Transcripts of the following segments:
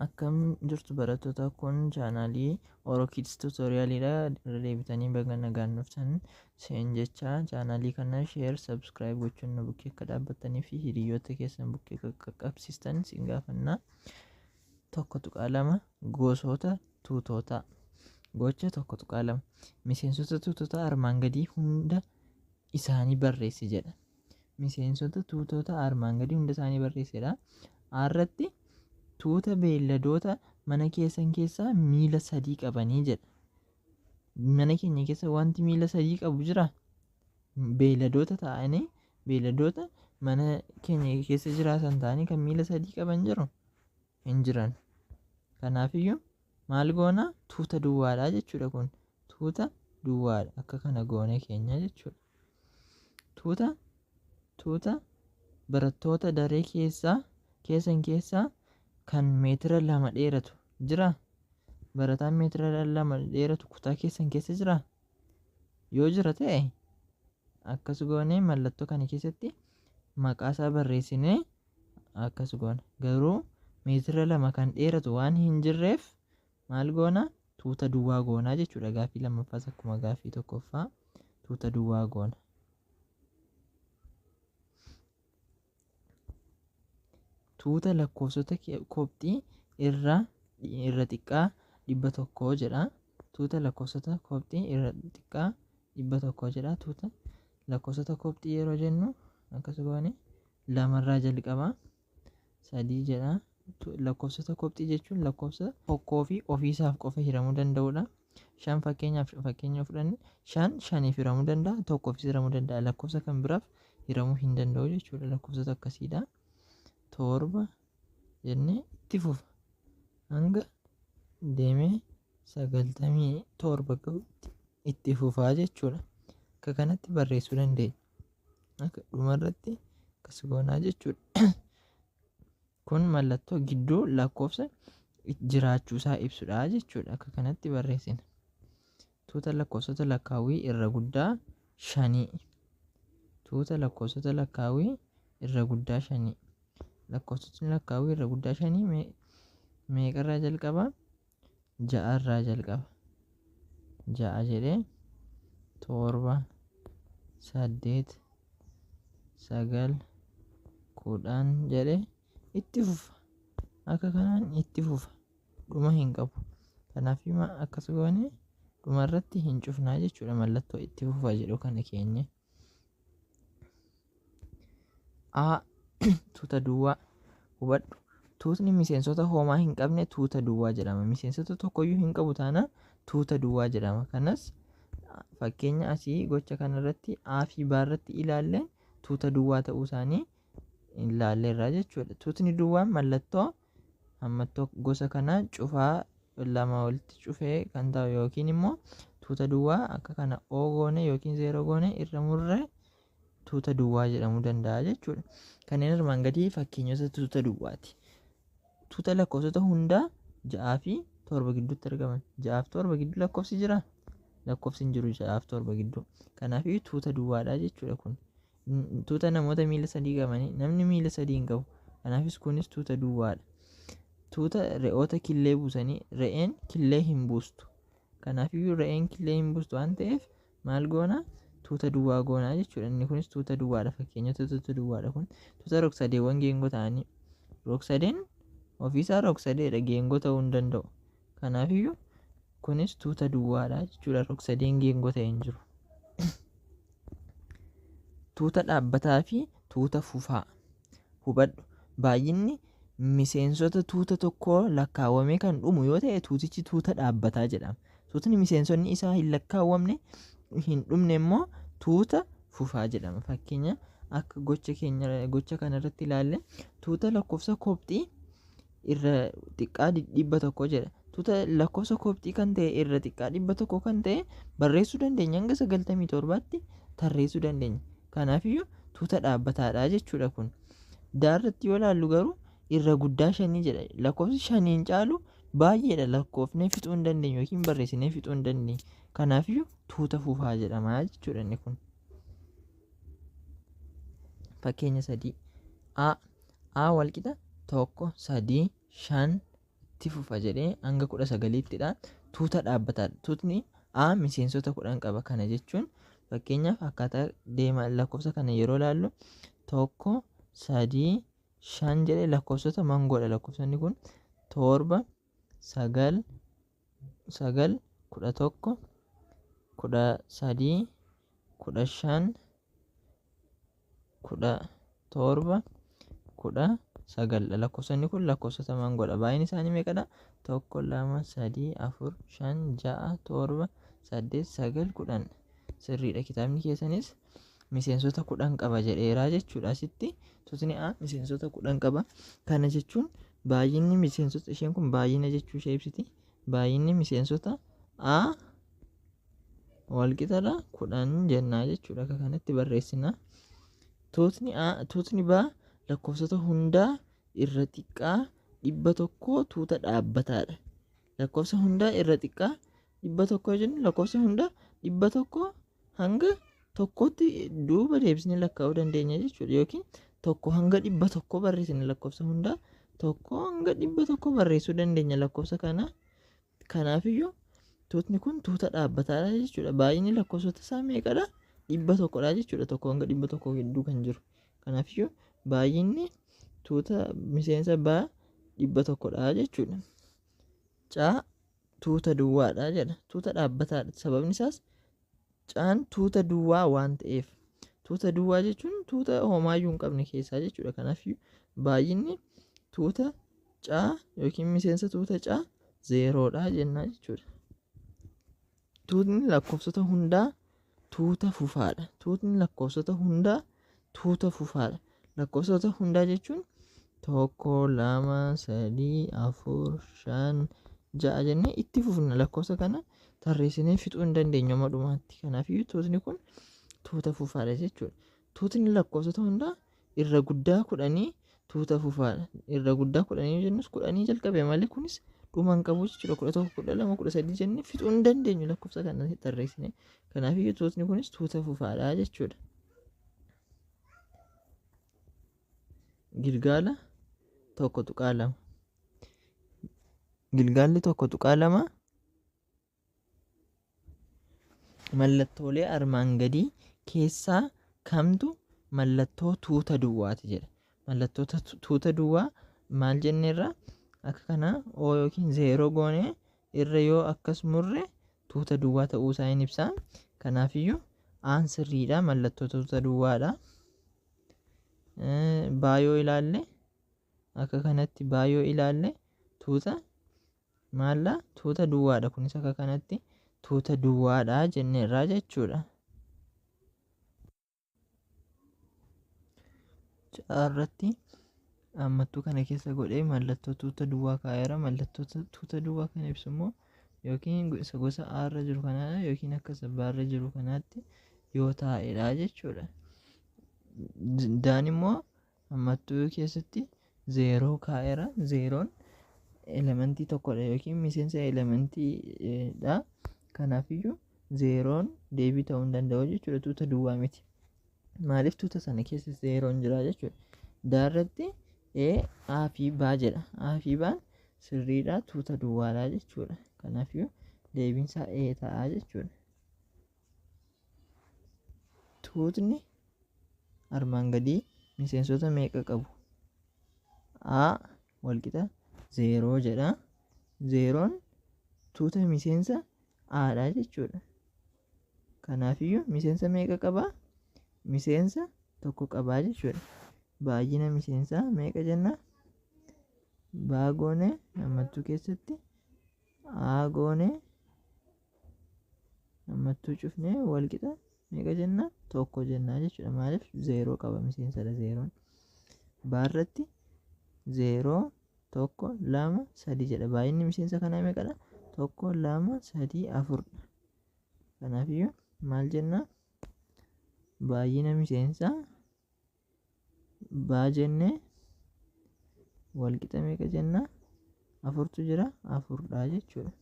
Akkam jirtu barattoota, kun chaanaalii Orokids tuutoriyaaliidha. Irra deebitanii baga nagaan dhuftan seen jecha. Chaanaalii kana sheer sabskiraayib gochuun nu bukkee akka dhaabbattanii fi hiriyoota keessan bukkee qaqqabsiistan siin gaafanna. 1.2 Gosoota tuutootaa. Gocha 1.2 Miseensota tuutootaa armaan gadii hunda isaanii barreessi jedha. Miseensota tuutootaa armaan gadii hunda isaanii barreessedha. Irratti tuuta beelladoota mana keessan keessaa miila 3 qabanii jedha. Mana keenya keessa wanti miila 3 qabu jira? Beelladoota ta'anii, beelladoota mana keenya keessa jiraatan ta'anii kan miila 3 qaban jiru? Hin jiran. Kanaafiyyuu maal goona? Tuuta duwwaadha jechuudha kun. Tuuta duwwaadha. Akka kana goone keenya jechuudha. Tuuta barattoota daree keessan keessaa kan meetira 2 dheeratu jira? Barataan meetira 2 dheeratu kutaa keessan keessa jira? Yoo jira ta'e akkas goonee mallattoo kana keessatti maqaa isaa barreessinee akkas goona. Garuu meetira 2 kan dheeratu waan hin jirreef maal goona? Tuuta duwwaa goonaa jechuudha. Gaaffii lammaffaas akkuma gaaffii tokkoffaa tuuta duwwaa goona. Tuuta lakkoofsota koobxii irra xiqqaa 100 jedha. Tuuta lakkoofsota koobxii irra xiqqaa 100 jedha. Tuuta lakkoofsota koobxii yeroo jennu akkas goone 2 irraa jalqaba 3 jedha. Lakkoofsota koobxii jechuun lakkoofsa tokkoo fi ofiisaaf qofa hiramuu danda'udha. 5 fakkeenya fudhanne 5 hiramuu danda'a, tokkoof hiramuu danda'a. Lakkoofsa kan biraaf hiramuu hin danda'u jechuudha. Lakkoofsota akkasiidha. 7 jennee itti fufa hanga deemee 97 gahuutti itti fufaa jechuudha. Akka kanatti barreessuu dandeenya. Akka dhumarratti akkas goonaa jechuudha. Kun mallattoo gidduu lakkoofsa jiraachuusaa ibsudha jechuudha. Akka kanatti barreessina. Tuuta lakkoofsota lakkaawwii irra guddaa 5. Tuuta lakkoofsota lakkaawwii irra guddaa 5. Lakkoofsotni lakkaawwii irra guddaa 5 meeqarraa jalqaba? 6 irraa jalqaba. 6 jedhee 7 8 9 10 jedhee itti fufa. Akka kanaan itti fufa. Dhuma hin qabu. Kanaafuu akkas goone dhumarratti hin cufnaa jechuudha. Mallattoo itti fufa jedhu kana keenya. Tuuta duwwaa. Hubadhu. Tuutni miseensota homaa hin qabne tuuta duwwaa jedhama. Miseensota tokkoyyuu hin qabu taana tuuta duwwaa jedhama. Kanas fakkeenya asii gocha kanarratti A fi B irratti ilaallee tuuta duwwaa ta'uu isaanii ilaalleerra jechuudha. Tuutni duwwaan mallattoo gosa kanaa cufaa lama walitti cufee kan ta'u yookiin immoo tuuta duwwaa akka kana O goone yookiin 0 goone irra murree tuuta duwwaa jedhamuu danda'a jechuudha. Kanneen armaan gadii fakkeenyota tuuta duwwaati. Tuuta lakkoofsota hundaa 6 fi 7 gidduutti argaman. 6 fi 7 gidduu lakkoofsi jira? Lakkoofsi hin jiru 6 fi 7 gidduu. Kanaafuu tuuta duwwaadha jechuudha kun. Tuuta namoota miila 3 qabanii namni miila 3 hin qabu. Kanaafis kunis tuuta duwwaadha. Tuuta re'oota killee buusanii re'een killee hin buustu. Kanaafuu re'een killee hin buustu waan ta'eef maal goona? Tuuta duwwaa goonaa jechuudha. Inni kunis tuuta duwwaadha. Fakkeenyota tuuta duwwaadha kun. Tuuta rog-sadeewwan geengoo ta'anii rog-sadeen ofiisaa rog-sadeedha, geengoo ta'uu hin danda'u. Kanaafuu kunis tuuta duwwaadha jechuudha. Rog-sadeen geengoo ta'e hin jiru. Tuuta dhaabbataa fi tuuta fufaa. Hubadhu. Baay'inni miseensota tuuta tokkoo lakkaawwamee kan dhumu yoo ta'e tuutichi tuuta dhaabbataa jedhama. Tuutni miseensonni isaa hin lakkaawwamne hin dhumne immoo tuuta fufaa jedhama. Fakkeenya akka gocha kanarratti ilaalle tuuta lakkoofsa koobxii irra xiqqaa 100 jedha. Tuuta lakkoofsa koobxii kan ta'e irra xiqqaa 100 kan ta'e barreessuu dandeenya. Hanga 97tti tarreessuu dandeenya. Kanaafuu tuuta dhaabbataadha jechuudha kun. Daarratti yoo ilaallu garuu irra guddaa 5 jedha. Lakkoofsi 5 caalu baay'eedha. Lakkoofnee fixuu hin dandeenyu yookiin barreessinee fixuu hin dandeenyu. Kanaafuu tuuta fufaa jedhama jechuudha inni kun. Fakkeenya 3. A walqixa 1 3 5 itti fufa jedhee hanga 19ttidha. Tuuta dhaabbataadha. Tuutni A miseensota 10 qaba. Kana jechuun fakkeenyaaf akkaataa deema lakkoofsa kana yeroo ilaallu 1 3 5 jedhee lakkoofsota mangoodha. Lakkoofsonni kun 7 9 9 11 13 15 17 19 lakkoofsonni kun lakkoofsota mangoodha. Baay'een isaanii meeqadha? 1 2 3 4 5 6 7 8 9 10. Sirriidha. Kitaabni keessanis miseensota 10 qaba jedheeraa jechuudha. Asitti tuutni A miseensota 10 qaba. Kana jechuun baay'inni miseensota isheen kun baay'ina jechuu ishee ibsiti. Baay'inni miseensota A walqixadha 10 jennaa jechuudha. Akka kanatti barreessina. Tuutni B lakkoofsota hundaa irra xiqqaa 100 tuuta dhaabbataadha. Lakkoofsa hundaa irra xiqqaa 100 jennu lakkoofsa hundaa 100 hanga tokkotti duuba deebisnee lakkaa'uu dandeenya jechuudha. Yookiin 1 hanga 100 barreessine lakkoofsa hundaa 1 hanga 100 barreessuu dandeenya lakkoofsa kana. Kanaafiyyuu tuutni kun tuuta dhaabbataadha jechuudha. Baay'inni lakkoofsota isaa meeqadha? 100dha jechuudha. 1 hanga 100 gidduu kan jiru. Kanaafiyyuu baay'inni tuuta miseensa B 100dha jechuudha. C tuuta duwwaadha jedha. Tuuta dhaabbataadha. Sababni isaas C'n tuuta duwwaa waan ta'eef. Tuuta duwwaa jechuun tuuta homaayyuu hin qabne keessaa jechuudha. Kanaafiyyuu baay'inni tuuta C yookiin miseensa tuuta C 0dha jennaa jechuudha. Tuutni lakkoofsota hundaa tuuta fufaadha. Tuutni lakkoofsota hundaa tuuta fufaadha. Lakkoofsota hundaa jechuun 1 2 3 4 5 6 jennee itti fufna. Lakkoofsa kana tarreessinee fixuu hin dandeenyu amma dhumaatti. Kanaafiyyuu tuutni kun tuuta fufaadha jechuudha. Tuutni lakkoofsota hundaa irra guddaa 10 tuuta fufaadha. Irra guddaa 10 jennus 10 jalqabe malee kunis dhuma hin qabu jechuudha. 11 12 13 jennee fixuu hin dandeenyu lakkoofsa kana tarreessinee. Kanaafiyyuu tuutni kunis tuuta fufaadha jechuudha. Gilgaala 1.2 Gilgaalli 1.2 mallattoolee armaan gadii keessaa kamtu mallattoo tuuta duwwaati jedha. Mallattoota tuuta duwwaa maal jenneerra akka kana O yookiin 0 goonee irra yoo akkas murre tuuta duwwaa ta'uu isaa hin ibsa. Kanaafiyyuu A'n sirriidha. Mallattoo tuuta duwwaadha. Baay'oo ilaalle akka kanatti baay'oo ilaalle tuuta maalla tuuta duwwaadha. Kunis akka kanatti tuuta duwwaadha jenneerraa jechuudha. Caarratti ammattuu kana keessa godhee mallattoo tuuta duwwaa kaa'eera. Mallattoo tuuta duwwaa kana ibsu immoo yookiin gosa A irra jiru kanaadha yookiin akka sabbaa irra jiru kanaatti yoo taa'edha jechuudha. Daan immoo ammattuu keessatti 0 kaa'eera. 0n elementii tokkodha yookiin miseensa elementiidha. Kanaafiyyuu 0n deebii ta'uu hin danda'u jechuudha. Tuuta duwwaa miti. Maaliif tuuta sana keessa 0n jira jechuudha. Daarratti A fi B jedha. A fi B'n sirriidha. Tuuta duwwaadha jechuudha. Kanaafiyyuu deebiin isaa A ta'a jechuudha. Tuutni armaan gadii miseensota meeqa qabu? A walqixa 0 jedha. 0n tuuta miseensa A'dha jechuudha. Kanaafiyyuu miseensa meeqa qaba? Miseensa tokko qaba jechuudha. Baay'ina miseensaa meeqa jenna? B goone ammattuu keessatti A goone ammattuu cufnee walqixa meeqa jenna? 1 jenna jechuudha. Maaliif 0 qaba miseensadha 0n. Baarratti 0 1 2 3 jedha. Baay'inni miseensa kanaa meeqadha? 1 2 3 4dha. Kanaafiyyuu maal jenna? Baay'ina miseensaa B jennee walqixa meeqa jenna? 4tu jira 4dha jechuudha.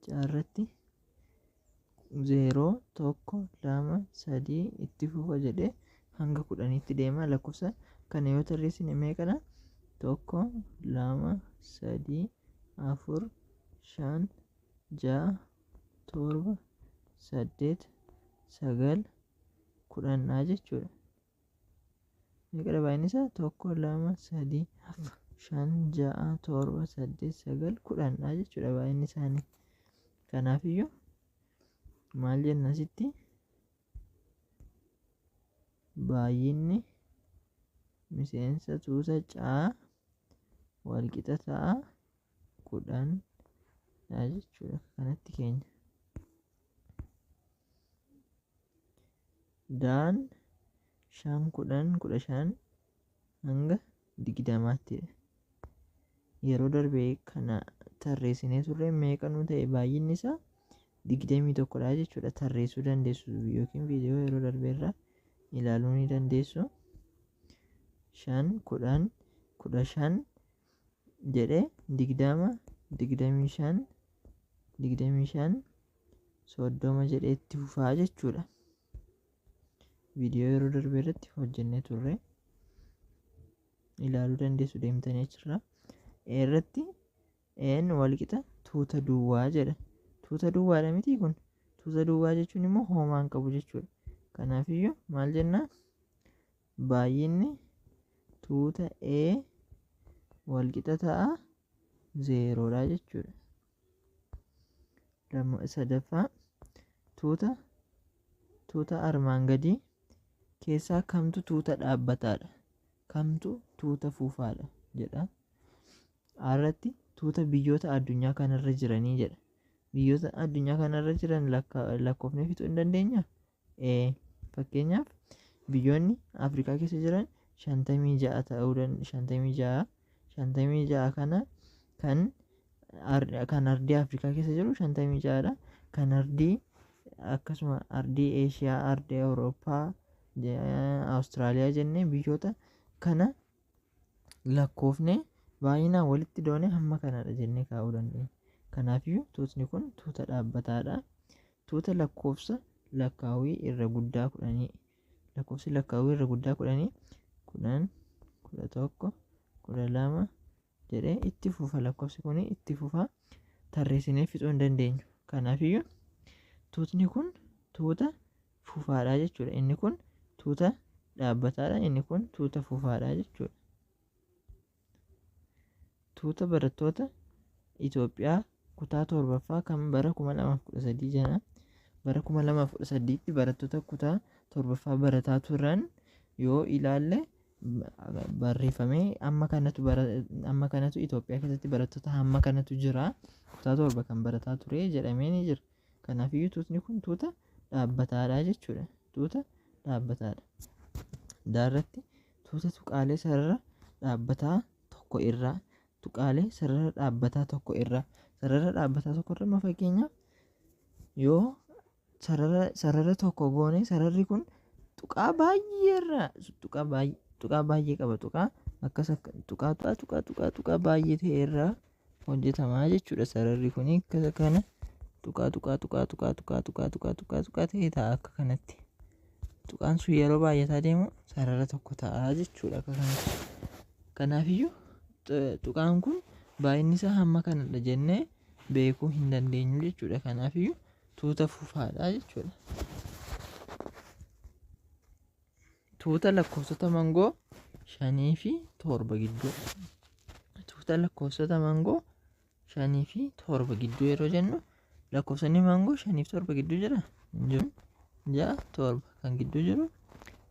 Caarratti 0 1 2 3 itti fufa jedhee hanga 10tti deema. Lakkoofsa kana yoo tarreessine meeqadha? tokko, lama, sadii, afur, shan, ja'a, torba, saddeet, sagal, kudhanidha jechuudha. Meeqadha baay'inni isaa? tokko, lama, sadii, afur, shan, ja'a, torba, saddeet, sagal, kudhanidha jechuudha baay'inni isaanii. Kanaafiyyuu maal jenna asitti? Baay'inni miseensa tuuta caa walqixa ta'a 10dha jechuudha. Kanatti keenya daan 5, 10, 15 hanga 20ttidha. Yeroo darbee kana tarreessinee turre meeqa nu ta'e? Baay'inni isaa 21dha jechuudha. Tarreessuu dandeessu yookiin viidiyoo yeroo darbeerraa ilaaluu ni dandeessu. 5, 10, 15 jedhee 20, 25, 25, 30 jedhee itti fufaa jechuudha. Viidiyoo yeroo darbee irratti hojjennee turre ilaaluu dandeessu deemtanii achirraa. Irratti n walqixa tuuta duwwaa jedha. Tuuta duwwaadha miti kun. Tuuta duwwaa jechuun immoo hoomaa hin qabu jechuudha. Kanaafiyyuu maal jennaa? Baay'inni tuuta A walqixa ta'a 0dha jechuudha. Sadaffaa tuuta armaan gadii keessaa kamtu tuuta dhaabbataadha? Kamtu tuuta fuufaadha jedha. Irratti tuuta biyyoota addunyaa kanarra jiranii jedha. Biyyoota addunyaa kanarra jiran lakkoofnee fixuu hin dandeenyaa? Fakkeenyaaf biyyoonni Afrikaa keessa jiran 56 ta'uu danda'a. 56 kana kan ardii Afrikaa keessa jiru 56dha. Kan ardii akkasuma ardii Eeshiyaa, ardii Awurooppaa, Awustiraaliyaa jennee biyyoota kana lakkoofnee baay'inaan walitti doonee hamma kanadha jennee kaa'uu dandeenya. Kanaafiyyuu tuutni kun tuuta dhaabbataadha. Tuuta lakkoofsa lakkaawwii irra guddaa 10. Lakkoofsi lakkaawwii irra guddaa 10, 10, 11, 12 jedhee itti fufa. Lakkoofsi kun itti fufa. Tarreessinee fixuu hin dandeenyu. Kanaafiyyuu tuutni kun tuuta fufaadha jechuudha. Inni kun tuuta dhaabbataadha. Inni kun tuuta fufaadha jechuudha. Tuuta barattoota Itoophiyaa kutaa 7ffaa kan bara 2013 jala. Bara 2018tti barattoota kutaa 7ffaa barataa turan yoo ilaalle barreeffamee amma kanatu Itoophiyaa keessatti barattoota hamma kanatu jira. Kutaa 7 kan barataa ture jedhamee ni jira. Kanaafiyyuu tuutni kun tuuta dhaabbataadha jechuudha. Tuuta dhaabbataadha. Daarratti tuuta tuqaalee sarara dhaabbataa tokko irraa. Tuqaalee sarara dhaabbataa tokko irraa. Sarara dhaabbataa tokko irraa fakkeenyaaf yoo sarara tokko goone sararri kun tuqaa baay'eerraa tuqaa baay'ee qaba. Tuqaa baay'ee ta'e irraa hojjetamaa jechuudha. Sararri kun akka kana tuqaa ta'e ta'a akka kanatti. Tuqaan sun yeroo baay'ataa deemu sarara tokko ta'a jechuudha akka kanatti. Kanaafiyyuu tuqaan kun baay'inni isaa hamma kanadha jennee beekuu hin dandeenyu jechuudha. Kanaafiyyuu tuuta fufaadha jechuudha. Tuuta lakkoofsota mangoo 5 fi 7 gidduu. Tuuta lakkoofsota mangoo 5 fi 7 gidduu yeroo jennu lakkoofsonni mangoo 5 fi 7 gidduu jira. 6, 7 kan gidduu jiru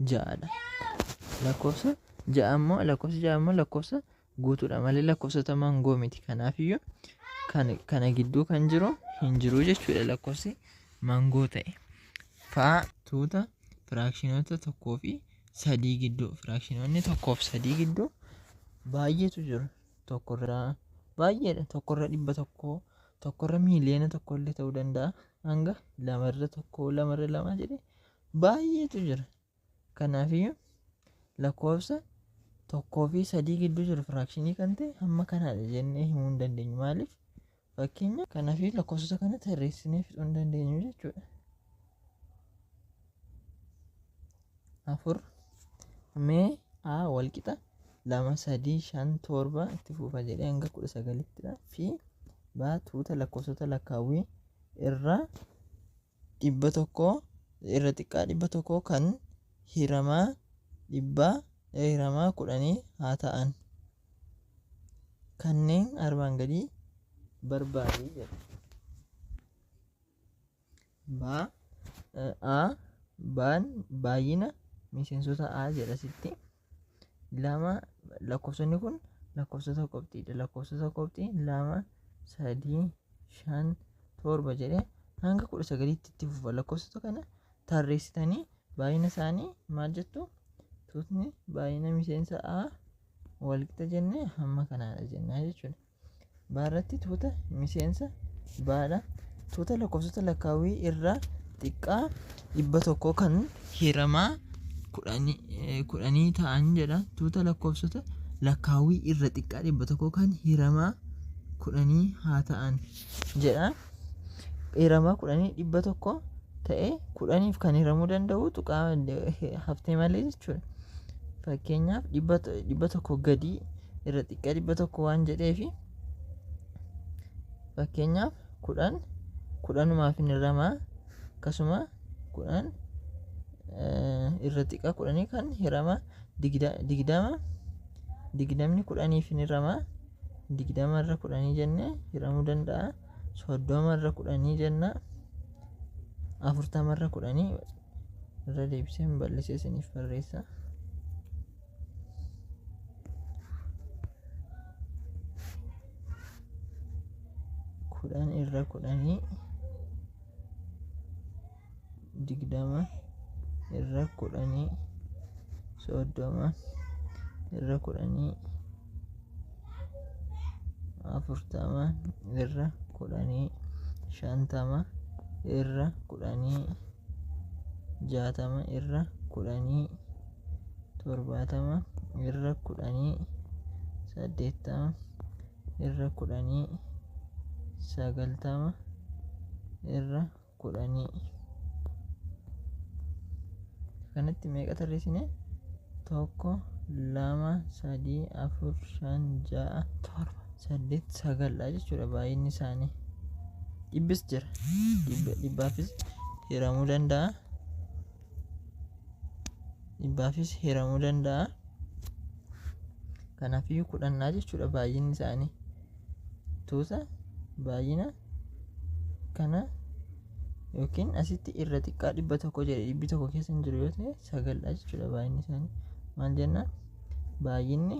6dha. Lakkoofsa 6 immoo lakkoofsa guutuudha malee lakkoofsota mangoo miti. Kanaafiyyuu kana gidduu kan jiru hin jiru jechuudha. Lakkoofsi mangoo ta'e faa tuuta firaakshinota 1 fi 3 gidduu. Firaakshinonni 1 fi 3 gidduu baay'eetu jiru. Tokkorraa baay'eedha. Tokkorra 100, tokkorra miiliyoona 1 illee ta'uu danda'a. Hanga 2irra 1, 2irra 2 jedhee baay'eetu jira. Kanaafiyyuu lakkoofsa 1 fi 3 gidduu jiru firaakshinii kan ta'e hamma kanadha jennee himuu hin dandeenyu. Maaliif? Fakkeenya kanaafiyyuu lakkoofsota kana tarreessinee fixuu hin dandeenyu jechuudha. 4 mee A walqixa 2 3 5 7 itti fufa jedhee hanga 19ttidha. Fi baa tuuta lakkoofsota lakkaawwii irra 100 irra xiqqaa 100 kan hiramaa 10 haa ta'an kanneen armaan gadii barbaadi jedha. Baan baay'ina miseensota A jedha sitti. 2 lakkoofsonni kun lakkoofsota qobxiidha. Lakkoofsota qobxii 2 3 5 7 jedhee hanga 19tti itti fufa. Lakkoofsota kana tarreessitanii baay'ina isaanii maal jettu? Tuutni baay'ina miseensa A walqixa jennee hamma kanaadha jennaa jechuudha. Baarratti tuuta miseensa B'dha. Tuuta lakkoofsota lakkaawwii irraa xiqqaa 100 kan hiramaa 10 ta'an jedha. Tuuta lakkoofsota lakkaawwii irra xiqqaa 100 kan hiramaa 10 haa ta'an jedha. Hiramaa 10 100 ta'e 10f kan hiramuu danda'u tuqaa haftee malee jechuudha. Fakkeenyaaf 100 gadi irra xiqqaa 100 waan jedheefi fakkeenyaaf 10 hin hiramaa akkasuma 10 irra xiqqaa 10 kan hiramaa 20 10f hin hiramaa 20 irra 10 jennee hiramuu danda'a. 30 irra 10 jenna. 40 irra 10 irra deebisee bal'isee isiniif barreessa. 10 irra 10 20 irra 10 30 irra 10 40 irra 10 50 irra 10 60 irra 10 70 irra 10 80 irra 10 90 irra 10 kanatti meeqa tarreessine? 1 2 3 4 5 6 7 8 9 jechuudha. Baay'inni isaanii dhibbis jira. Dhibbaafis hiramuu danda'a. Kanaafiyyuu 10 jechuudha baay'inni isaanii. Tuuta baay'ina kana yookiin asitti irra xiqqaa 100 jedhe 100 keessa hin jiru yoo ta'e 9 jechuudha baay'inni isaanii. Maal jenna? Baay'inni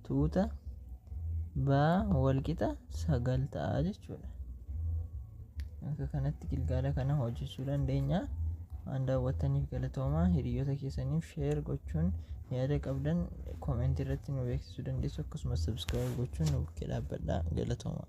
tuuta baa walqixa 9 ta'a jechuudha. Akka kanatti gilgaala kana hojjechuu dandeenya. Waan daawwattaniif galatoomaa. Hiriyoota keessaniif sheer gochuun yaada qabdan koomentii irratti nu beeksisuu dandeessu. Akkasumas sabskiraayib gochuun nu bukkee dhaabbadhaa. Galatoomaa.